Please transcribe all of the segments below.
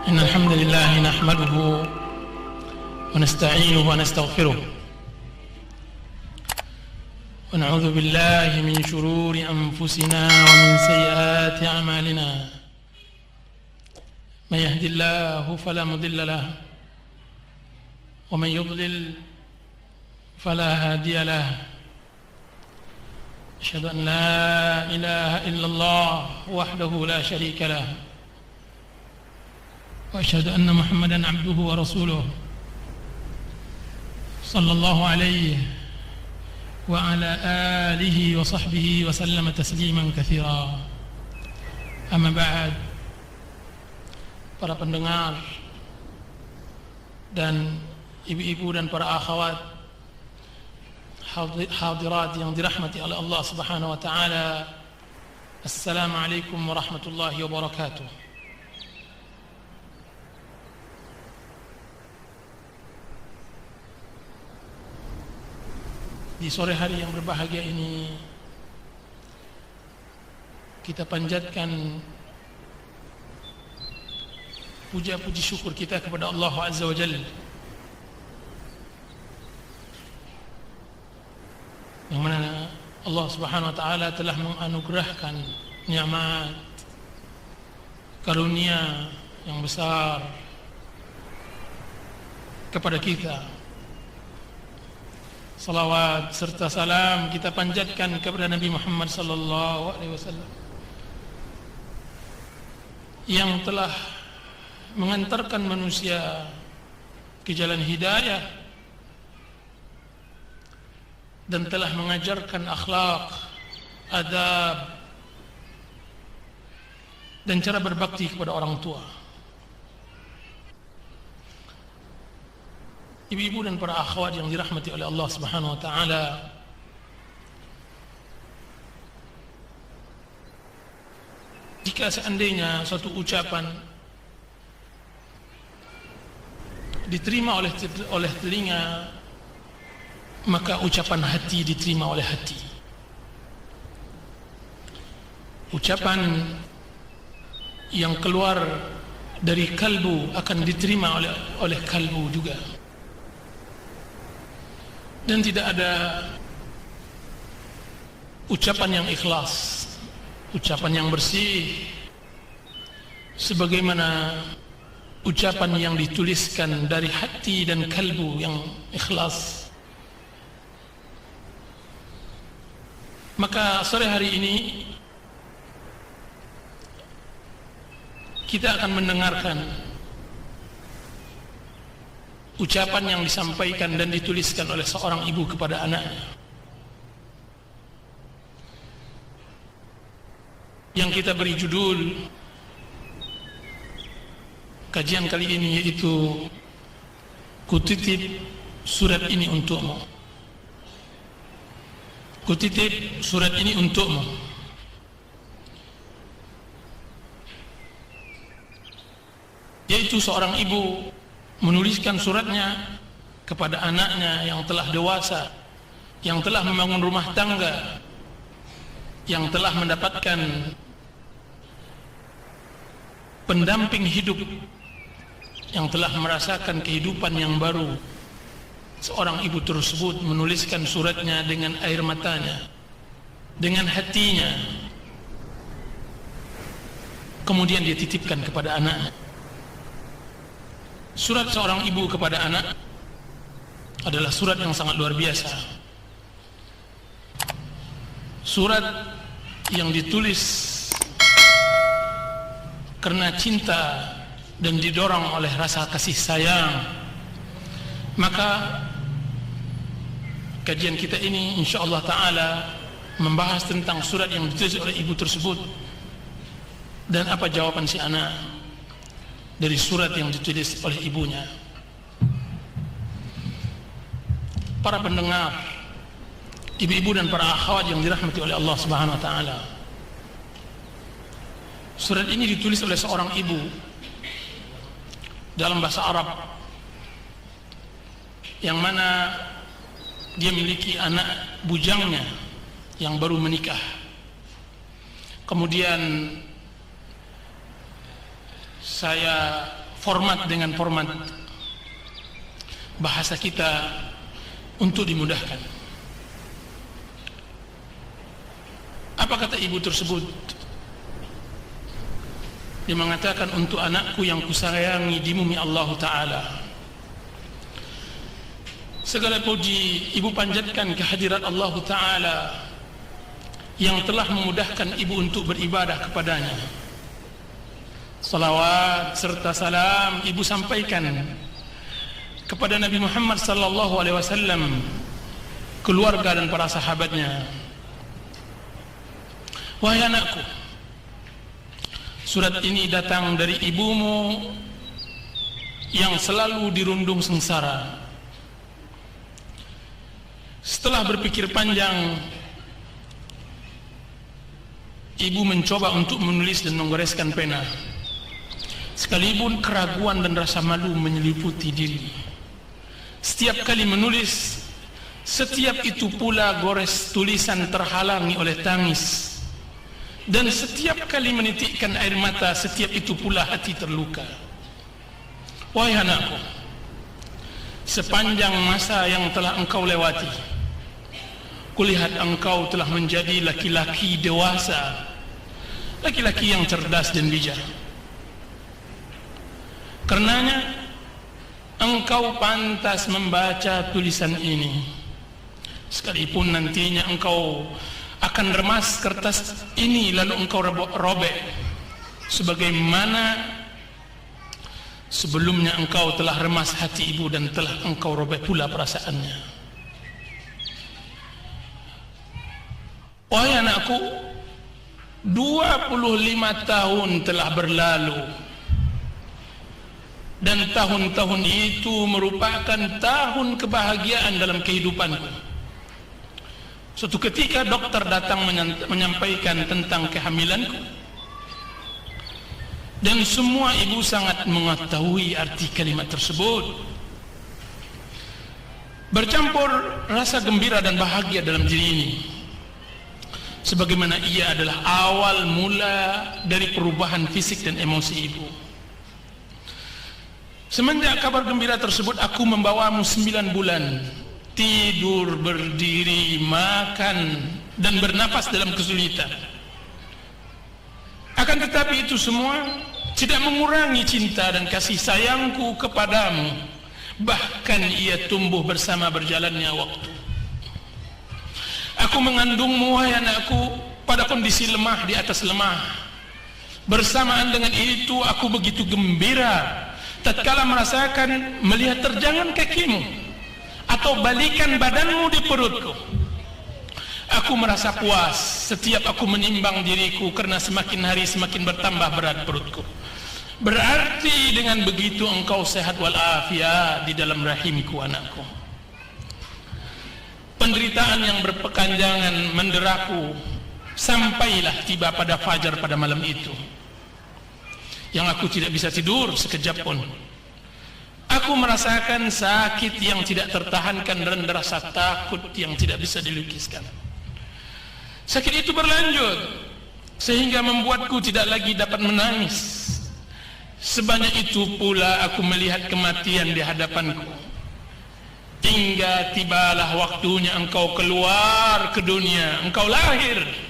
إن الحمد لله نحمده ونستعينه ونستغفره ونعوذ بالله من شرور أنفسنا ومن سيئات أعمالنا من يهد الله فلا مضل له ومن يضلل فلا هادي له أشهد أن لا إله إلا الله وحده لا شريك له وأشهد أن محمدًا عبده ورسوله صلى الله عليه وعلى آله وصحبه وسلم تسليما كثيرا. أما بعد, para pendengar dan ibu-ibu dan para akhwat hadirat yang dirahmati oleh Allah Subhanahu wa taala, Assalamualaikum warahmatullahi wabarakatuh. Di sore hari yang berbahagia ini, kita panjatkan puja-puji syukur kita kepada Allah Azza wa Jalla, yang mana Allah Subhanahu wa taala telah menganugerahkan nikmat karunia yang besar kepada kita. Salawat serta salam kita panjatkan kepada Nabi Muhammad sallallahu alaihi wasallam yang telah mengantarkan manusia ke jalan hidayah dan telah mengajarkan akhlak, adab dan cara berbakti kepada orang tua. Ibu-ibu dan para akhwat yang dirahmati oleh Allah Subhanahu wa taala, jika seandainya suatu ucapan diterima oleh telinga, maka ucapan hati diterima oleh hati. Ucapan yang keluar dari kalbu akan diterima oleh kalbu juga. Dan tidak ada ucapan yang ikhlas, ucapan yang bersih, sebagaimana ucapan yang dituliskan dari hati dan kalbu yang ikhlas. Maka sore hari ini kita akan mendengarkan ucapan yang disampaikan dan dituliskan oleh seorang ibu kepada anaknya, yang kita beri judul kajian kali ini, yaitu Kutitip surat ini untukmu. Kutitip surat ini untukmu. Yaitu seorang ibu menuliskan suratnya kepada anaknya yang telah dewasa, yang telah membangun rumah tangga, yang telah mendapatkan pendamping hidup, yang telah merasakan kehidupan yang baru. Seorang ibu tersebut menuliskan suratnya dengan air matanya, dengan hatinya, kemudian dia titipkan kepada anaknya. Surat seorang ibu kepada anak adalah surat yang sangat luar biasa. Surat yang ditulis karena cinta dan didorong oleh rasa kasih sayang. Maka kajian kita ini insyaallah ta'ala membahas tentang surat yang ditulis oleh ibu tersebut dan apa jawaban si anak dari surat yang ditulis oleh ibunya. Para pendengar, ibu-ibu dan para akhwat yang dirahmati oleh Allah Subhanahu wa taala, surat ini ditulis oleh seorang ibu dalam bahasa Arab, yang mana dia memiliki anak bujangnya yang baru menikah. Kemudian saya format dengan format bahasa kita untuk dimudahkan. Apa kata ibu tersebut? Dia mengatakan, untuk anakku yang kusayangi di bumi Allah Ta'ala, segala puji ibu panjatkan kehadirat Allah Ta'ala yang telah memudahkan ibu untuk beribadah kepadanya. Salawat serta salam ibu sampaikan kepada Nabi Muhammad sallallahu alaihi wasallam, keluarga dan para sahabatnya. Wahai anakku, surat ini datang dari ibumu yang selalu dirundung sengsara. Setelah berpikir panjang, ibu mencoba untuk menulis dan menggoreskan pena, sekalipun keraguan dan rasa malu menyeliputi diri. Setiap kali menulis, setiap itu pula gores tulisan terhalangi oleh tangis, dan setiap kali menitikkan air mata, setiap itu pula hati terluka. Wahai anakku, sepanjang masa yang telah engkau lewati, kulihat engkau telah menjadi laki-laki dewasa, laki-laki yang cerdas dan bijak. Karenanya engkau pantas membaca tulisan ini, sekalipun nantinya engkau akan remas kertas ini lalu engkau robek, sebagaimana sebelumnya engkau telah remas hati ibu dan telah engkau robek pula perasaannya. Wahai anakku, 25 tahun telah berlalu, dan tahun-tahun itu merupakan tahun kebahagiaan dalam kehidupanku. Suatu ketika dokter datang menyampaikan tentang kehamilanku, dan semua ibu sangat mengetahui arti kalimat tersebut. Bercampur rasa gembira dan bahagia dalam diri ini, sebagaimana ia adalah awal mula dari perubahan fisik dan emosi ibu. Semenjak kabar gembira tersebut, aku membawamu 9 bulan tidur, berdiri, makan, dan bernapas dalam kesulitan. Akan tetapi itu semua tidak mengurangi cinta dan kasih sayangku kepadamu. Bahkan ia tumbuh bersama berjalannya waktu. Aku mengandungmu, wahai anakku, pada kondisi lemah di atas lemah. Bersamaan dengan itu aku begitu gembira tatkala merasakan melihat terjangan kakimu atau balikan badanmu di perutku. Aku merasa puas setiap aku menimbang diriku, karena semakin hari semakin bertambah berat perutku. Berarti dengan begitu engkau sehat walafiat di dalam rahimku, anakku. Penderitaan yang berkepanjangan menderaku sampailah tiba pada fajar pada malam itu, yang aku tidak bisa tidur sekejap pun. Aku merasakan sakit yang tidak tertahankan dan rasa takut yang tidak bisa dilukiskan. Sakit itu berlanjut sehingga membuatku tidak lagi dapat menangis. Sebanyak itu pula aku melihat kematian di hadapanku. Hingga tibalah waktunya engkau keluar ke dunia, engkau lahir.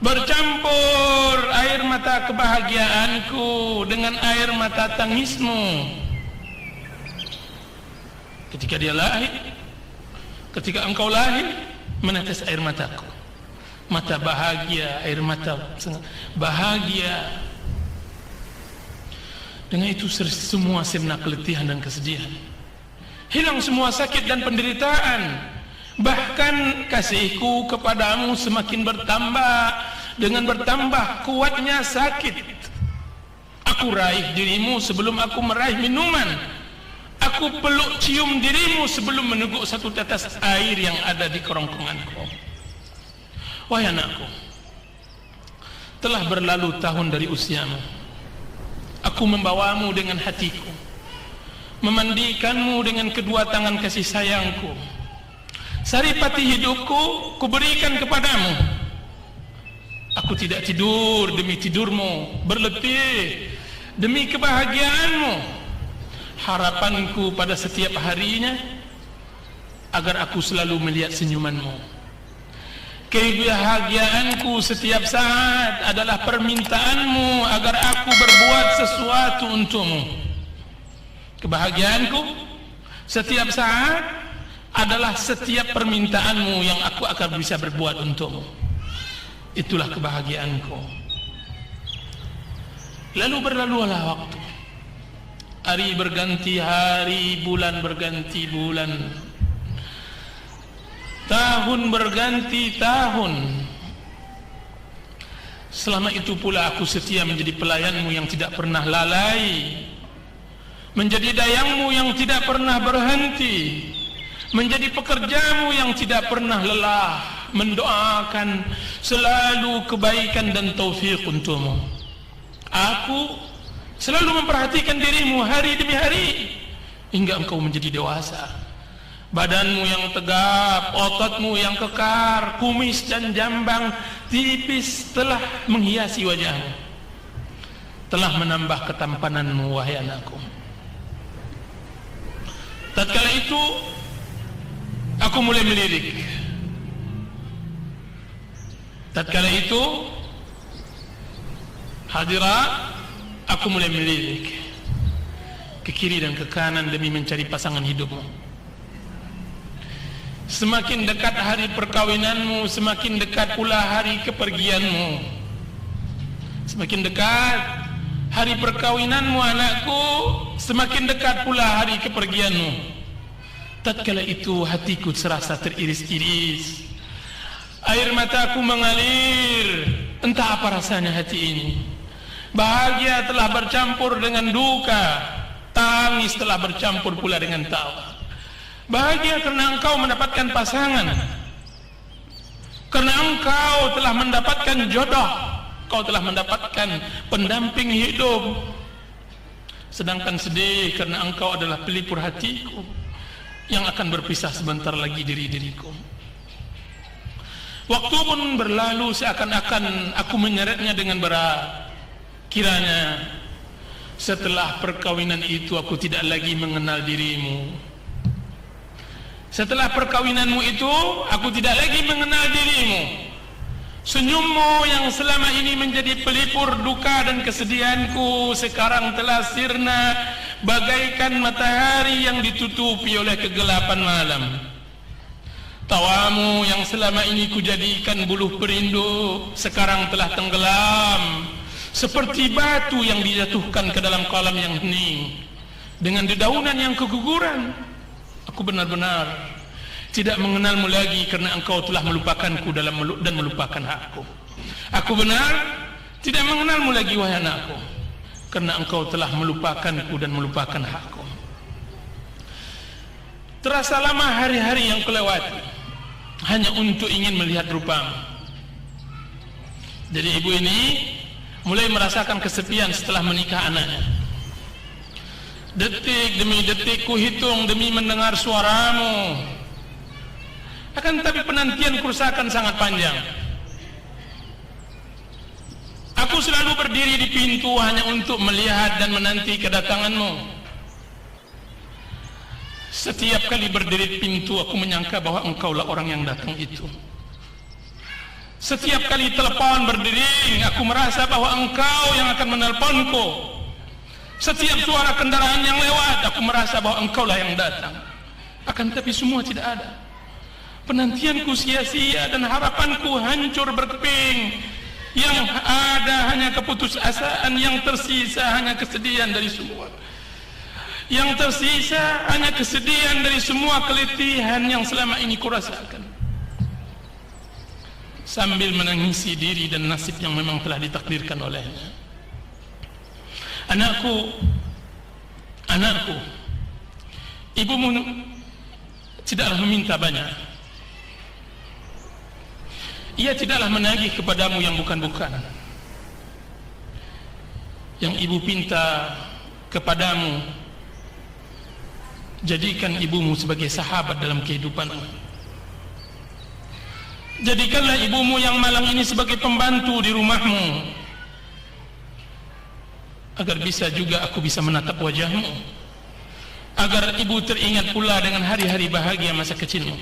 Bercampur air mata kebahagiaanku dengan air mata tangismu. Ketika dia lahir, ketika engkau lahir, menetes air mataku. Mata bahagia, air mata bahagia. Dengan itu semua sirna keletihan dan kesedihan. Hilang semua sakit dan penderitaan. Bahkan kasihku kepadamu semakin bertambah. Dengan bertambah kuatnya sakit, aku raih dirimu sebelum aku meraih minuman. Aku peluk cium dirimu sebelum meneguk satu tetes air yang ada di kerongkonganku. Wahai anakku, telah berlalu tahun dari usiamu. Aku membawamu dengan hatiku, memandikanmu dengan kedua tangan kasih sayangku. Saripati hidupku kuberikan kepadamu. Aku tidak tidur demi tidurmu, berletih demi kebahagiaanmu. Harapanku pada setiap harinya agar aku selalu melihat senyumanmu. Kebahagiaanku setiap saat adalah permintaanmu agar aku berbuat sesuatu untukmu. Kebahagiaanku setiap saat adalah setiap permintaanmu yang aku akan bisa berbuat untukmu. Itulah kebahagiaanku. Lalu berlalulah waktu. Hari berganti hari, bulan berganti bulan, tahun berganti tahun. Selama itu pula aku setia menjadi pelayanmu yang tidak pernah lalai, menjadi dayangmu yang tidak pernah berhenti, menjadi pekerjamu yang tidak pernah lelah, mendoakan selalu kebaikan dan taufik untukmu. Aku selalu memperhatikan dirimu hari demi hari hingga engkau menjadi dewasa. Badanmu yang tegap, ototmu yang kekar, kumis dan jambang tipis telah menghiasi wajahmu, telah menambah ketampananmu, wahai anakku. Tatkala itu aku mulai melirik. Tatkala itu hadirat, aku mulai melirik ke kiri dan ke kanan demi mencari pasangan hidupmu. Semakin dekat hari perkawinanmu, semakin dekat pula hari kepergianmu. Semakin dekat hari perkawinanmu anakku, semakin dekat pula hari kepergianmu. Tatkala itu hatiku serasa teriris-iris, air mataku mengalir. Entah apa rasanya hati ini. Bahagia telah bercampur dengan duka, tangis telah bercampur pula dengan tawa. Bahagia karena engkau mendapatkan pasangan, karena engkau telah mendapatkan jodoh, engkau telah mendapatkan pendamping hidup. Sedangkan sedih karena engkau adalah pelipur hatiku yang akan berpisah sebentar lagi dari diriku. Waktu pun berlalu seakan-akan aku menyeretnya dengan berat. Kiranya setelah perkawinan itu aku tidak lagi mengenal dirimu. Setelah perkawinanmu itu aku tidak lagi mengenal dirimu. Senyummu yang selama ini menjadi pelipur duka dan kesedihanku sekarang telah sirna bagaikan matahari yang ditutupi oleh kegelapan malam. Tawamu yang selama ini kujadikan buluh perindu sekarang telah tenggelam seperti batu yang dijatuhkan ke dalam kolam yang hening. Dengan dedaunan yang keguguran, aku benar-benar tidak mengenalmu lagi karena engkau telah melupakanku dan melupakan hakku. Aku benar tidak mengenalmu lagi, wahai anakku, karena engkau telah melupakanku dan melupakan hakku. Terasa lama hari-hari yang kelewati hanya untuk ingin melihat rupamu. Jadi ibu ini mulai merasakan kesepian setelah menikah anaknya. Detik demi detik ku hitung demi mendengar suaramu. Akan tetapi penantian kerusakan sangat panjang. Aku selalu berdiri di pintu hanya untuk melihat dan menanti kedatanganmu. Setiap kali berdiri di pintu aku menyangka bahwa engkaulah orang yang datang itu. Setiap kali telepon berdering aku merasa bahwa engkau yang akan menelponku. Setiap suara kendaraan yang lewat aku merasa bahwa engkaulah yang datang. Akan tetapi semua tidak ada. Penantianku sia-sia dan harapanku hancur berkeping. Yang ada hanya keputusasaan, yang tersisa hanya kesedihan dari semua. Yang tersisa hanya kesedihan dari semua keletihan yang selama ini kurasakan. Sambil menangisi diri dan nasib yang memang telah ditakdirkan olehnya. Anakku, ibumu tidaklah meminta banyak. Ia tidaklah menagih kepadamu yang bukan-bukan. Yang ibu pinta kepadamu, jadikan ibumu sebagai sahabat dalam kehidupanmu. Jadikanlah ibumu yang malang ini sebagai pembantu di rumahmu. agar bisa juga aku bisa menatap wajahmu, agar ibu teringat pula dengan hari-hari bahagia masa kecilmu.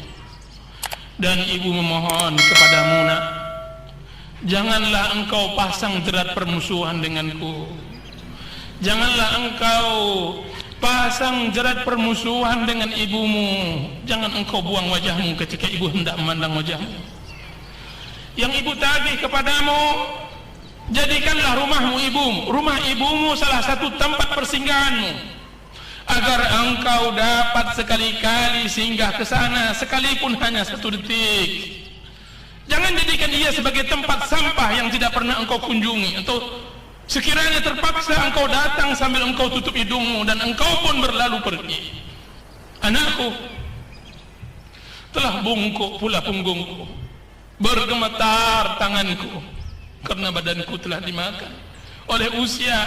Dan ibu memohon kepadamu, nak, janganlah engkau pasang jerat permusuhan denganku. Janganlah engkau pasang jerat permusuhan dengan ibumu. Jangan engkau buang wajahmu ketika ibu hendak memandang wajahmu. Yang ibu tagih kepadamu, jadikanlah rumah ibumu salah satu tempat persinggahanmu, agar engkau dapat sekali-kali singgah ke sana sekalipun hanya 1 detik. Jangan jadikan ia sebagai tempat sampah yang tidak pernah engkau kunjungi, atau sekiranya terpaksa engkau datang sambil engkau tutup hidungmu dan engkau pun berlalu pergi. Anakku, telah bungkuk pula punggungku, bergemetar tanganku, karena badanku telah dimakan oleh usia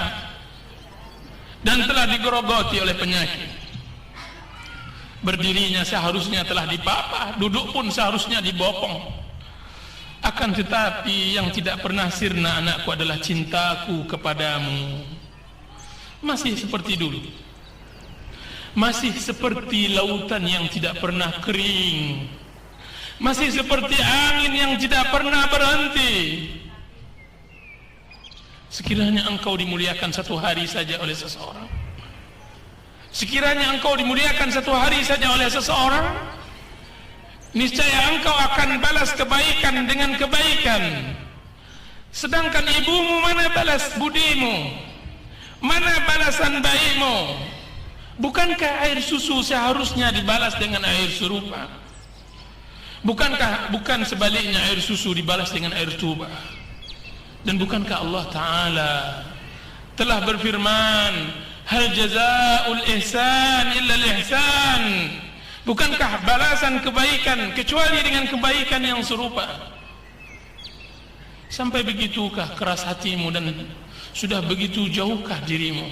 dan telah digerogoti oleh penyakit. Berdirinya seharusnya telah dipapah, duduk pun seharusnya dibopong. Akan tetapi yang tidak pernah sirna, anakku, adalah cintaku kepadamu. Masih seperti dulu, masih seperti lautan yang tidak pernah kering, masih seperti angin yang tidak pernah berhenti. Sekiranya engkau dimuliakan satu hari saja oleh seseorang, sekiranya engkau dimuliakan satu hari saja oleh seseorang, niscaya engkau akan balas kebaikan dengan kebaikan. Sedangkan ibumu, mana balas budimu, mana balasan baikmu? Bukankah air susu seharusnya dibalas dengan air serupa? Bukan sebaliknya air susu dibalas dengan air tuba? Dan bukankah Allah Ta'ala telah berfirman, hal jazaa'ul ihsan illa al-ihsan? Bukankah balasan kebaikan kecuali dengan kebaikan yang serupa? Sampai begitukah keras hatimu dan sudah begitu jauhkah dirimu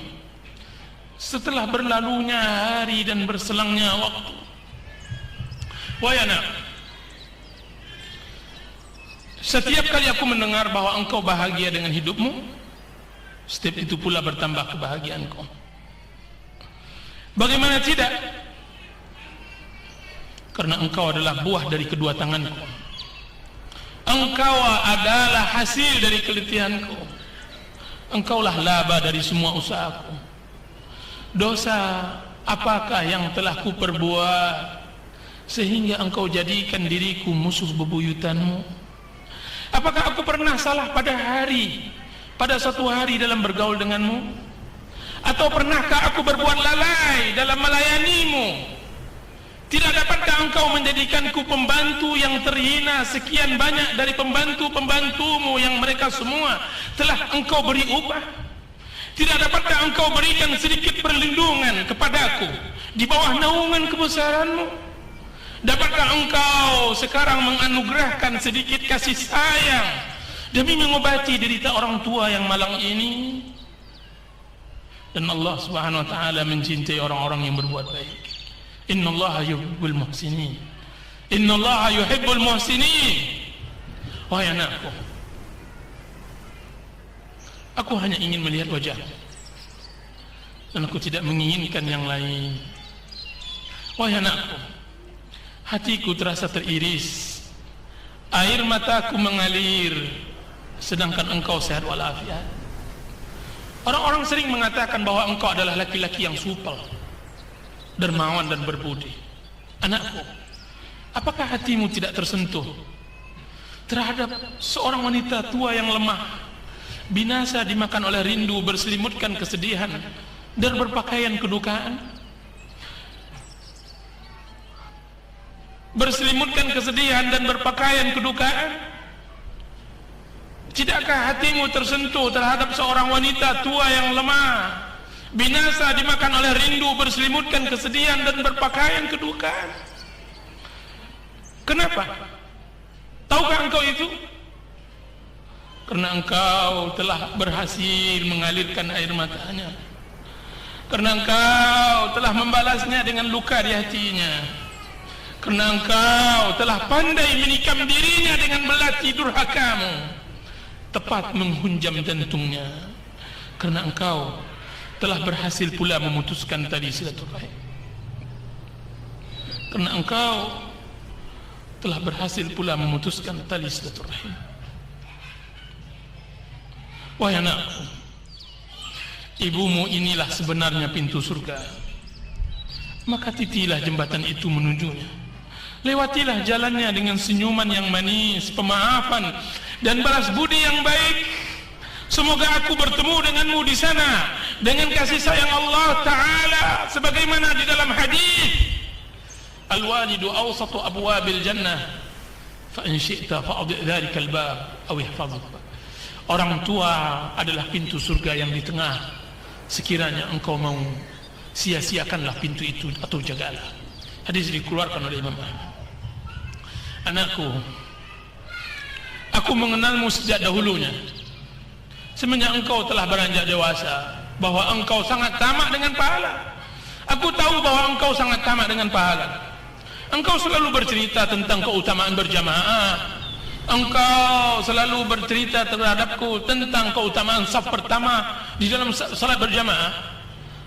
setelah berlalunya hari dan berselangnya waktu? Wahai anak, setiap kali aku mendengar bahwa engkau bahagia dengan hidupmu, setiap itu pula bertambah kebahagiaanku. Bagaimana tidak? Karena engkau adalah buah dari kedua tanganku. Engkau adalah hasil dari kelitihanku. Engkaulah laba dari semua usahaku. Dosa apakah yang telah kuperbuat sehingga engkau jadikan diriku musuh bebuyutanmu? Apakah aku pernah salah pada suatu hari dalam bergaul denganmu? Atau pernahkah aku berbuat lalai dalam melayanimu? Tidak dapatkah engkau menjadikanku pembantu yang terhina sekian banyak dari pembantu-pembantumu yang mereka semua telah engkau beri upah? Tidak dapatkah engkau berikan sedikit perlindungan kepadaku di bawah naungan kebesaranmu? Dapatkah engkau sekarang menganugerahkan sedikit kasih sayang demi mengobati derita orang tua yang malang ini? Dan Allah Subhanahu wa Ta'ala mencintai orang-orang yang berbuat baik. Innallaha yuhibbul muhsinin. Innallaha yuhibbul muhsinin. Wahai anakku, aku hanya ingin melihat wajahmu dan aku tidak menginginkan yang lain. Wahai anakku, hatiku terasa teriris, air mataku mengalir, sedangkan engkau sehat walafiat. Orang-orang sering mengatakan bahwa engkau adalah laki-laki yang supel, dermawan dan berbudi. Anakku, apakah hatimu tidak tersentuh terhadap seorang wanita tua yang lemah, binasa dimakan oleh rindu, berselimutkan kesedihan dan berpakaian kedukaan? Berselimutkan kesedihan dan berpakaian kedukaan. Tidakkah hatimu tersentuh terhadap seorang wanita tua yang lemah, binasa dimakan oleh rindu, berselimutkan kesedihan dan berpakaian kedukaan? Kenapa? Tahukah engkau itu? Karena engkau telah berhasil mengalirkan air matanya, karena engkau telah membalasnya dengan luka di hatinya, karena engkau telah pandai menikam dirinya dengan belati durhakamu, tepat menghunjam jantungnya, karena engkau telah berhasil pula memutuskan tali silaturahim, karena engkau telah berhasil pula memutuskan tali silaturahim. Wahai anakku, ibumu inilah sebenarnya pintu surga, maka titilah jembatan itu menujunya. Lewatilah jalannya dengan senyuman yang manis, pemaafan dan balas budi yang baik. Semoga aku bertemu denganmu di sana dengan kasih sayang Allah Ta'ala, sebagaimana di dalam hadis, al-walidu awsatu abwabil jannah, fa in syi'ta fa'adhi' dhalika al-bab aw ihfadhhu. Orang tua adalah pintu surga yang di tengah. Sekiranya engkau mau, sia-siakanlah pintu itu atau jagalah. Hadis dikeluarkan oleh Imam Ahmad. Anakku, aku mengenalmu sejak dahulunya. Semenjak engkau telah beranjak dewasa, bahwa engkau sangat tamak dengan pahala. Aku tahu bahwa engkau sangat tamak dengan pahala. Engkau selalu bercerita tentang keutamaan berjamaah. Engkau selalu bercerita terhadapku tentang keutamaan saf pertama di dalam salat berjamaah.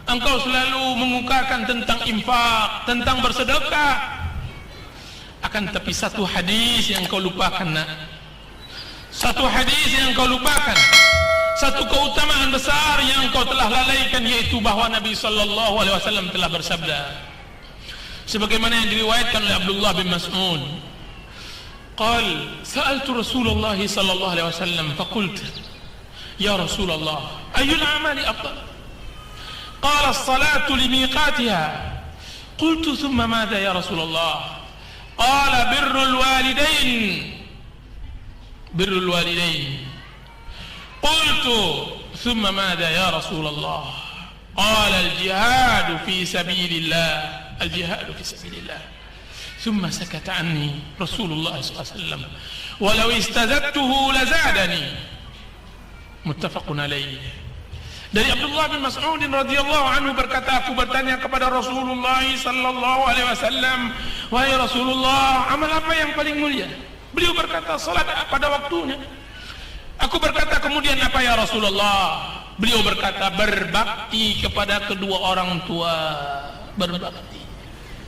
Engkau selalu mengungkapkan tentang infak, tentang bersedekah. Akan tapi satu hadis yang kau lupakan, nak. Satu hadis yang kau lupakan. Satu keutamaan besar yang kau telah lalaikan, yaitu bahwa Nabi sallallahu alaihi wasallam telah bersabda, sebagaimana yang diriwayatkan oleh Abdullah bin Mas'ud. قال سألت رسول الله صلى الله عليه وسلم فقلت يا رسول الله أي الأعمال أفضل؟ قال الصلاة لميقاتها. قلت ثم ماذا يا رسول الله؟ قال بر الوالدين. قلت ثم ماذا يا رسول الله؟ قال الجهاد في سبيل الله. ثم سكت عني رسول الله صلى الله عليه وسلم ولو استزدته لزادني. متفق عليه. Dari Abdullah bin Mas'ud radhiyallahu anhu berkata, aku bertanya kepada Rasulullah sallallahu alaihi wasallam, wahai Rasulullah, amal apa yang paling mulia? Beliau berkata, salat pada waktunya. Aku berkata kemudian, apa ya Rasulullah? Beliau berkata, berbakti kepada kedua orang tua.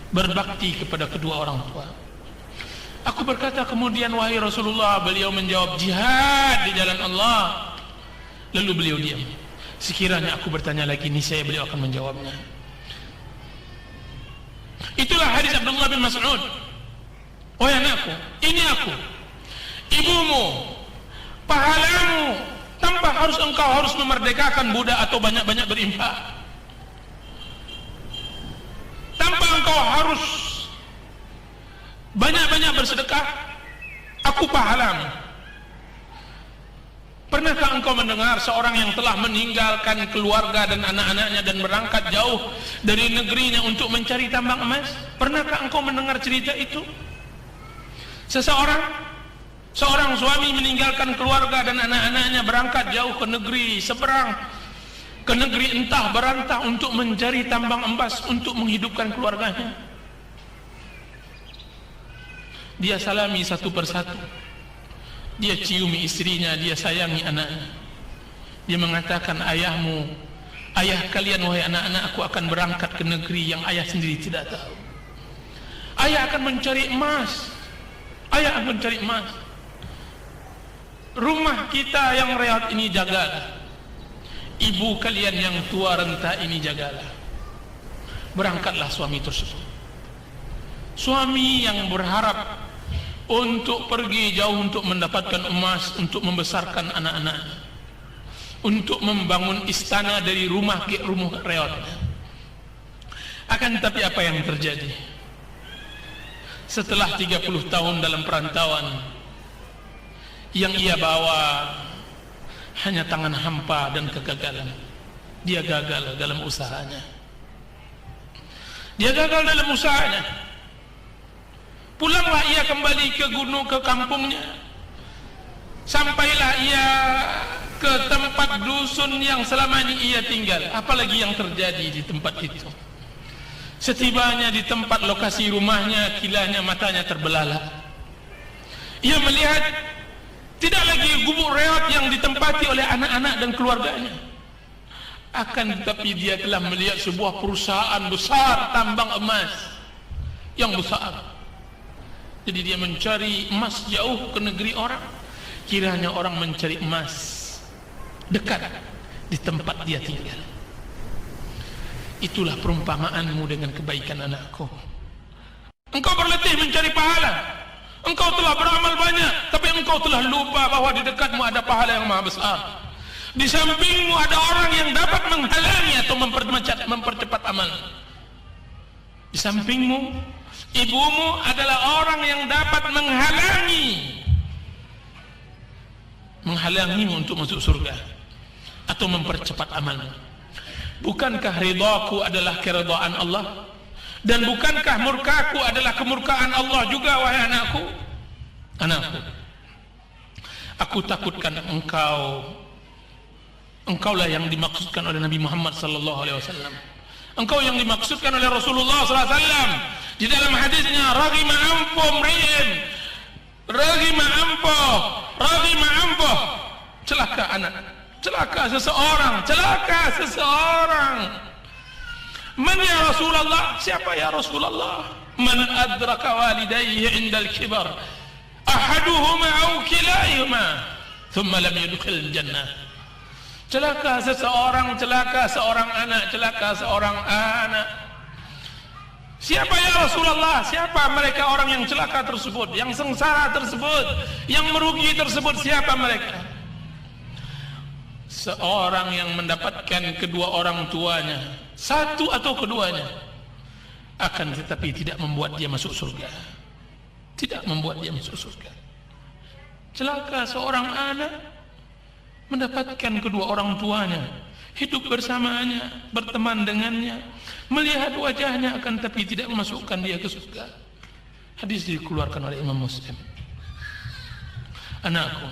Berbakti kepada kedua orang tua. Aku berkata kemudian, wahai Rasulullah. Beliau menjawab, jihad di jalan Allah. Lalu beliau diam. Sekiranya aku bertanya lagi, niscaya beliau akan menjawabnya. Itulah hadis Abdullah bin Mas'ud. Wahai anakku, ini aku, ibumu, pahalamu, tanpa engkau harus memerdekakan budak atau banyak-banyak berinfak. Tanpa engkau harus banyak-banyak bersedekah, aku pahalamu. Pernahkah engkau mendengar seorang yang telah meninggalkan keluarga dan anak-anaknya dan berangkat jauh dari negerinya untuk mencari tambang emas? Pernahkah engkau mendengar cerita itu? Seorang suami meninggalkan keluarga dan anak-anaknya berangkat jauh ke negeri seberang, ke negeri entah berantah untuk mencari tambang emas untuk menghidupkan keluarganya. Dia salami satu persatu. Dia ciumi istrinya, dia sayangi anaknya. Dia mengatakan, ayah kalian wahai anak-anak, aku akan berangkat ke negeri yang ayah sendiri tidak tahu. Ayah akan mencari emas. Rumah kita yang rehat ini jagalah. Ibu kalian yang tua renta ini jagalah. Berangkatlah suami tersebut. Suami yang berharap untuk pergi jauh untuk mendapatkan emas, untuk membesarkan anak-anaknya, untuk membangun istana dari rumah ke rumah reotnya. Akan tetapi apa yang terjadi? Setelah 30 tahun dalam perantauan, yang ia bawa hanya tangan hampa dan kegagalan. Dia gagal dalam usahanya. Pulanglah ia kembali ke gunung, ke kampungnya. Sampailah ia ke tempat dusun yang selama ini ia tinggal. Apalagi yang terjadi di tempat itu? Setibanya di tempat lokasi rumahnya, kilanya matanya terbelalak. Ia melihat tidak lagi gubuk reot yang ditempati oleh anak-anak dan keluarganya. Akan tetapi dia telah melihat sebuah perusahaan besar tambang emas yang besar. Jadi dia mencari emas jauh ke negeri orang. Kiranya orang mencari emas dekat di tempat dia tinggal. Itulah perumpamaanmu dengan kebaikan anakku. Engkau berletih mencari pahala. Engkau telah beramal banyak, tapi engkau telah lupa bahwa di dekatmu ada pahala yang maha besar. Di sampingmu ada orang yang dapat menghalangi atau mempercepat amal. Di sampingmu, ibumu adalah orang yang dapat menghalangimu untuk masuk surga atau mempercepat amalmu. Bukankah ridhaku adalah keridhaan Allah? Dan bukankah murkaku adalah kemurkaan Allah juga, wahai anakku? Anakku, aku takutkan engkaulah yang dimaksudkan oleh Nabi Muhammad sallallahu alaihi wasallam. Engkau yang dimaksudkan oleh Rasulullah sallallahu alaihi wasallam di dalam hadisnya, raghima ampoh, celaka anak, celaka seseorang. Man ya Rasulullah? Siapa ya Rasulullah? Man adraka walidayhi indal kibar ahaduhuma aw kilayhuma thumma lam yadkhul jannah. Celaka seseorang anak. Siapa ya Rasulullah? Siapa mereka orang yang celaka tersebut, yang sengsara tersebut, yang merugi tersebut? Siapa mereka? Seorang yang mendapatkan kedua orang tuanya, satu atau keduanya, akan tetapi tidak membuat dia masuk surga. Celaka seorang anak mendapatkan kedua orang tuanya, hidup bersamanya, berteman dengannya, melihat wajahnya, akan tapi tidak memasukkan dia ke surga. Hadis dikeluarkan oleh Imam Muslim. Anakku,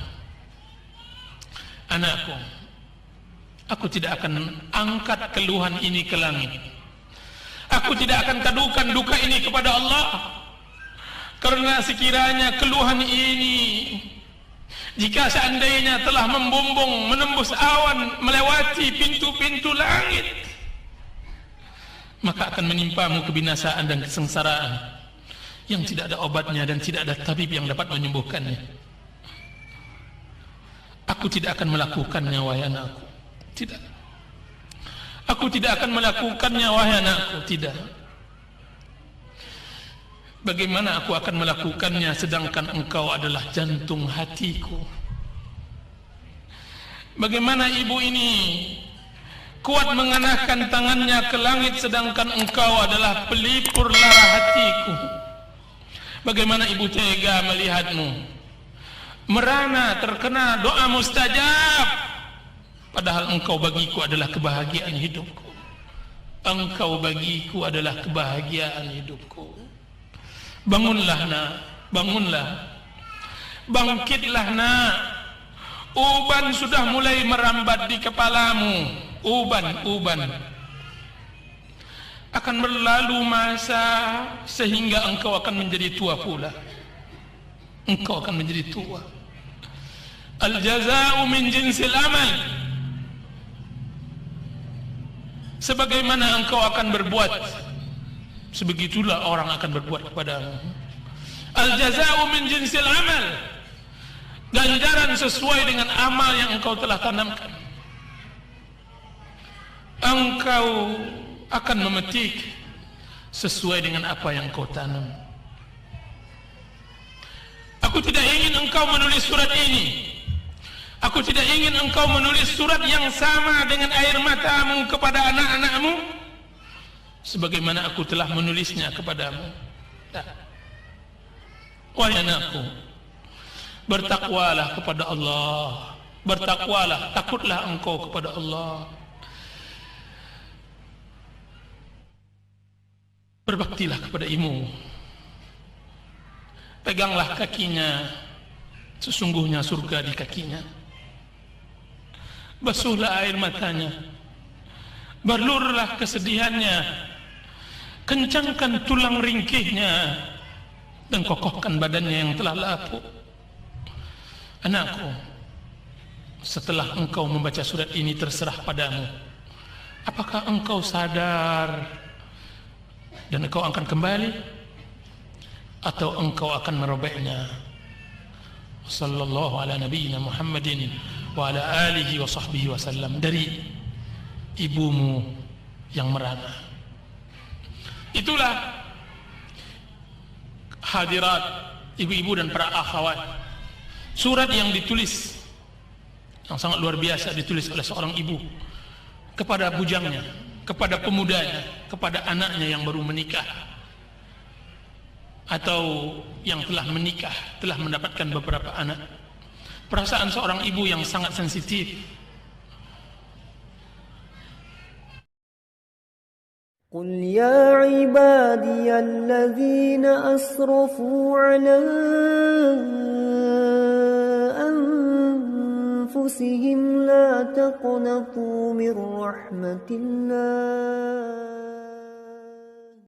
aku tidak akan angkat keluhan ini ke langit. Aku tidak akan kadukan duka ini kepada Allah. Karena sekiranya keluhan ini, jika seandainya telah membumbung, menembus awan, melewati pintu-pintu langit, maka akan menimpamu kebinasaan dan kesengsaraan yang tidak ada obatnya dan tidak ada tabib yang dapat menyembuhkannya. Aku tidak akan melakukannya, wahai anakku. Tidak. Aku tidak akan melakukannya, wahai anakku. Tidak. Bagaimana aku akan melakukannya sedangkan engkau adalah jantung hatiku? Bagaimana ibu ini kuat menganahkan tangannya ke langit sedangkan engkau adalah pelipur lara hatiku? Bagaimana ibu tega melihatmu merana terkena doa mustajab, padahal engkau bagiku adalah kebahagiaan hidupku. Engkau bagiku adalah kebahagiaan hidupku. Bangunlah nak, bangunlah, bangkitlah nak. Uban sudah mulai merambat di kepalamu. Uban akan berlalu masa sehingga engkau akan menjadi tua pula. Engkau akan menjadi tua. Al-jaza'u min jinsil amal. Sebagaimana engkau akan berbuat, sebegitulah orang akan berbuat kepadamu. Al-jaza'u min jinsil amal. Ganjaran sesuai dengan amal yang engkau telah tanamkan. Engkau akan memetik sesuai dengan apa yang engkau tanam. Aku tidak ingin engkau menulis surat ini. Aku tidak ingin engkau menulis surat yang sama dengan air matamu kepada anak-anakmu sebagaimana aku telah menulisnya kepadamu. Wahai anakku, bertakwalah kepada Allah. Bertakwalah, takutlah engkau kepada Allah. Berbaktilah kepada ibu. Peganglah kakinya, sesungguhnya surga di kakinya. Basuhlah air matanya, balurlah kesedihannya, kencangkan tulang ringkihnya, dan kokohkan badannya yang telah lapuk. Anakku, setelah engkau membaca surat ini terserah padamu Apakah engkau sadar dan engkau akan kembali, atau engkau akan merobeknya? Sallallahu ala nabiyyina Muhammadin wa ala alihi wa sahbihi wasallam. Dari ibumu yang merana. Itulah hadirat ibu-ibu dan para akhwat, surat yang ditulis, yang sangat luar biasa, ditulis oleh seorang ibu kepada bujangnya, kepada pemudanya, kepada anaknya yang baru menikah atau yang telah menikah, telah mendapatkan beberapa anak. Perasaan seorang ibu yang sangat sensitif. قل يا عبادي الذين أسرفوا على أنفسهم لا تقنطوا من رحمة الله